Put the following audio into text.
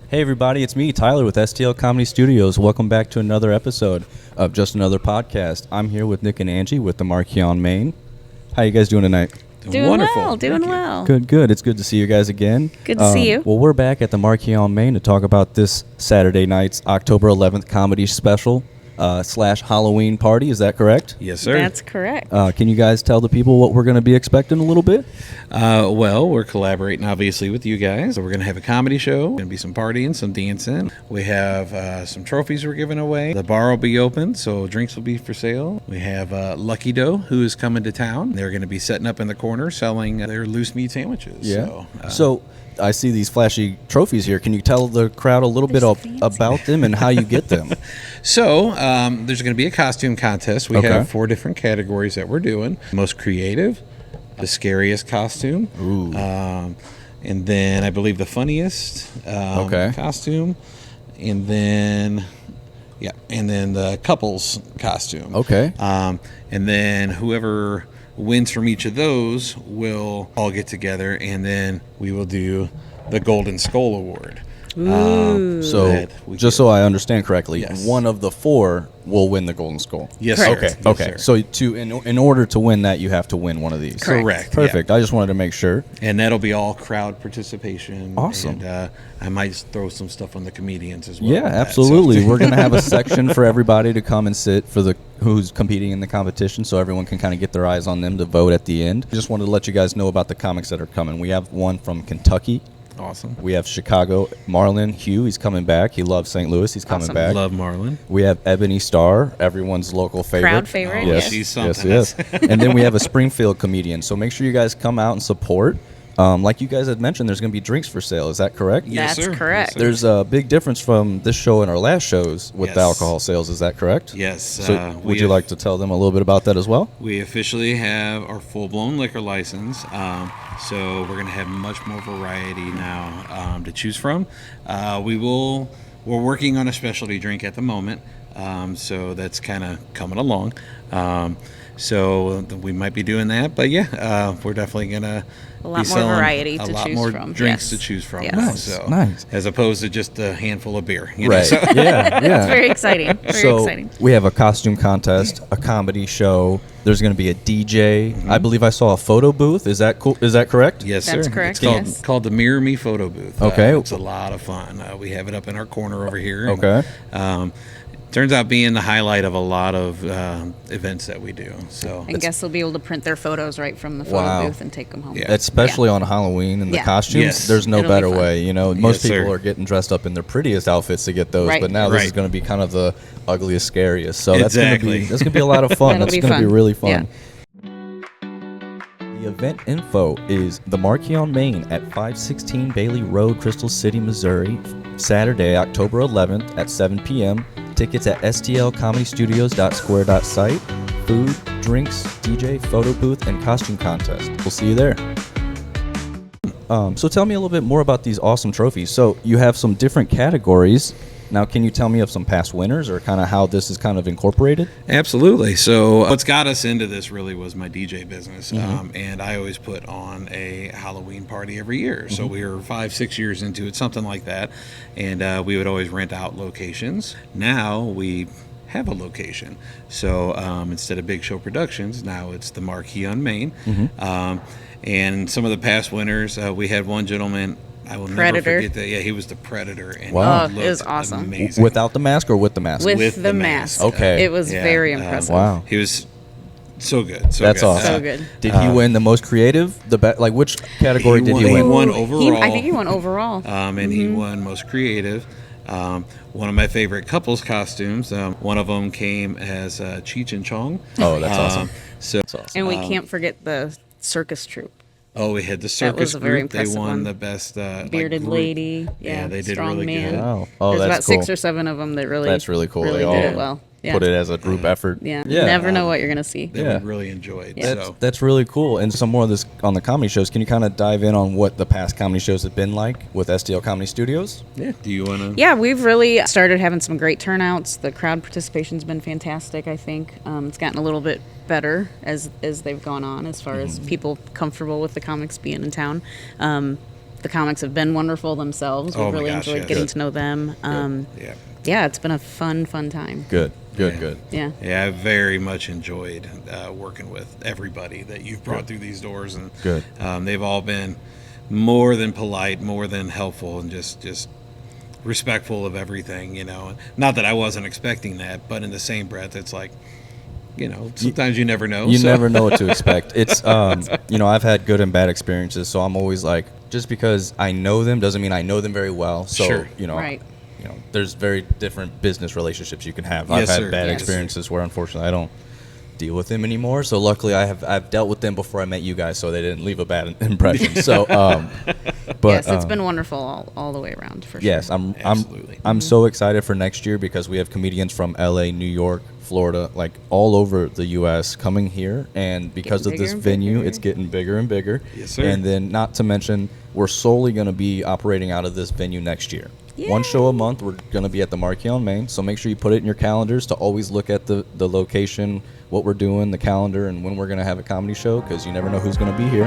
Hey everybody, it's me, Tyler with STL Comedy Studios. Welcome back to another episode of Just Another Podcast. I'm here with Nick and Angie with the Marquee on Main. How you guys doing tonight? Doing Wonderful. doing well. Good. It's good to see you guys again. Good to see you. Well, we're back at the Marquee on Main to talk about this Saturday night's October 11th comedy special / Halloween party. Is that correct? Yes, sir. That's correct. Can you guys tell the people what we're going to be expecting a little bit? Well, we're collaborating, obviously, with you guys. So we're going to have a comedy show. Going to be some partying, some dancing. We have some trophies we're giving away. The bar will be open, so drinks will be for sale. We have Lucky Dough, who is coming to town. They're going to be setting up in the corner selling their loose meat sandwiches. Yeah. So I see these flashy trophies here. Can you tell the crowd a little bit about them and how you get them? So there's going to be a costume contest. We have 4 different categories that we're doing. Most creative, the scariest costume, and then I believe the funniest costume, and then the couples costume. Okay. And then whoever wins from each of those will all get together, and then we will do the Golden Skull Award. So so I understand correctly, Yes. one of the 4 will win the Golden Skull. Yes, Correct. sir. Okay. Yes, sir. So in order to win that, you have to win one of these. Correct. Perfect. I just wanted to make sure. And that'll be all crowd participation. Awesome. And I might throw some stuff on the comedians as well. Yeah, with that, absolutely. so. We're going to have a section for everybody to come and sit for who's competing in the competition, so everyone can kind of get their eyes on them to vote at the end. Just wanted to let you guys know about the comics that are coming. We have one from Kentucky. Awesome. We have Chicago. Marlon Hugh, he's coming back. He loves St. Louis. He's coming back. Love Marlon. We have Ebony Starr, everyone's local favorite. Crowd favorite. Oh, Yes, she's something. yes. And then we have a Springfield comedian. So make sure you guys come out and support. Like you guys had mentioned, there's going to be drinks for sale. Is that correct? Yes, That's sir. correct. Yes, sir. There's a big difference from this show and our last shows with the Yes. alcohol sales. Is that correct? Yes. So would you like to tell them a little bit about that as well? We officially have our full-blown liquor license, so we're going to have much more variety now to choose from. We're working on a specialty drink at the moment, so that's kind of coming along. So we might be doing that, but we're definitely gonna A lot be more selling variety a to lot choose more from. drinks Yes. to choose from. Yes. now, Nice, so, nice. as opposed to just a handful of beer. You Right. Know, so. Yeah. It's very exciting. Very exciting. We have a costume contest, a comedy show. There's going to be a DJ. I believe I saw a photo booth. Is that cool? Is that correct? Yes, That's sir. correct, It's called the Mirror Me Photo Booth. Okay. It's a lot of fun. We have it up in our corner over here. and, Okay. turns out being the highlight of a lot of events that we do. So And guests will be able to print their photos right from the photo Wow. booth and take them home. Yeah. Especially on Halloween and the Yeah. costumes. Yes. There's no It'll be better fun. way. You know, most Yes, people sir. are getting dressed up in their prettiest outfits to get those, Right. but now this is Right. going to be kind of the ugliest, scariest. So Exactly. that's going to be a lot of fun. That'll That's be going to be fun. really fun. Yeah. The event info is the Marquee on Main at 516 Bailey Road, Crystal City, Missouri, Saturday, October 11th at 7 p.m. Tickets at stlcomedystudio.square.site. Food, drinks, DJ, photo booth, and costume contest. We'll see you there. So tell me a little bit more about these awesome trophies. So you have some different categories. Now, can you tell me of some past winners or kind of how this is kind of incorporated? Absolutely. So what's got us into this really was my DJ business. And I always put on a Halloween party every year. So we were 5-6 years into it, something like that. And we would always rent out locations. Now we have a location. So instead of Big Show Productions, now it's the Marquee on Main. And some of the past winners, we had one gentleman, I will never Predator. forget that. Yeah, he was the Predator. And Wow. he Oh, it was looked awesome. amazing. Without the mask or with the mask? With With the the mask. mask. Okay. It was Yeah, very impressive. Wow. He was so good. So That's good. awesome. So good. Did he win the most creative? Like which category did he He win? won overall. I think he won overall. And he won most creative. One of my favorite couples costumes. One of them came as Cheech and Chong. Oh, that's awesome. So, That's awesome. And we can't forget the circus troupe. we had the That circus was a very group. They impressive won one. the best Bearded group. lady. Yeah, they did strong really man. good. Wow. Oh, There's that's about cool. 6 or 7 of them that really That's really cool. Really They all did it well. Yeah. put it as a group effort. Yeah. Yeah. Never know what you're gonna see. They Yeah. would really enjoy it. Yeah. So. That's really cool. And some more of this on the comedy shows. Can you kind of dive in on what the past comedy shows have been like with STL Comedy Studios? Yeah. Do you want to? Yeah, we've really started having some great turnouts. The crowd participation's been fantastic, I think. It's gotten a little bit better as they've gone on as far as people comfortable with the comics being in town. The comics have been wonderful themselves. We've Oh my really gosh, enjoyed yes. getting Good. to know them. Yeah. Yeah, it's been a fun time. Good. Yeah. Yeah. Yeah, I very much enjoyed working with everybody that you've brought through these doors, and Good. they've all been more than polite, more than helpful, and just respectful of everything. Not that I wasn't expecting that, but in the same breath, it's like, sometimes you never know. You so. never know what to expect. It's I've had good and bad experiences, so I'm always like, just because I know them doesn't mean I know them very well. So Sure. Right. There's very different business relationships you can have. Yes, I've had sir. bad Yes. experiences where unfortunately I don't deal with them anymore. So luckily I've dealt with them before I met you guys, so they didn't leave a bad impression. So but Yes, it's been wonderful all the way around for sure. yes, Absolutely. I'm so excited for next year because we have comedians from LA, New York, Florida, like all over the US coming here, and because Getting of this bigger and venue, bigger. it's getting bigger and bigger. Yes, sir. And then not to mention, we're solely going to be operating out of this venue next year. One show a month. We're going to be at the Marquee on Main, so make sure you put it in your calendars to always look at the location, what we're doing, the calendar, and when we're going to have a comedy show, because you never know who's going to be here.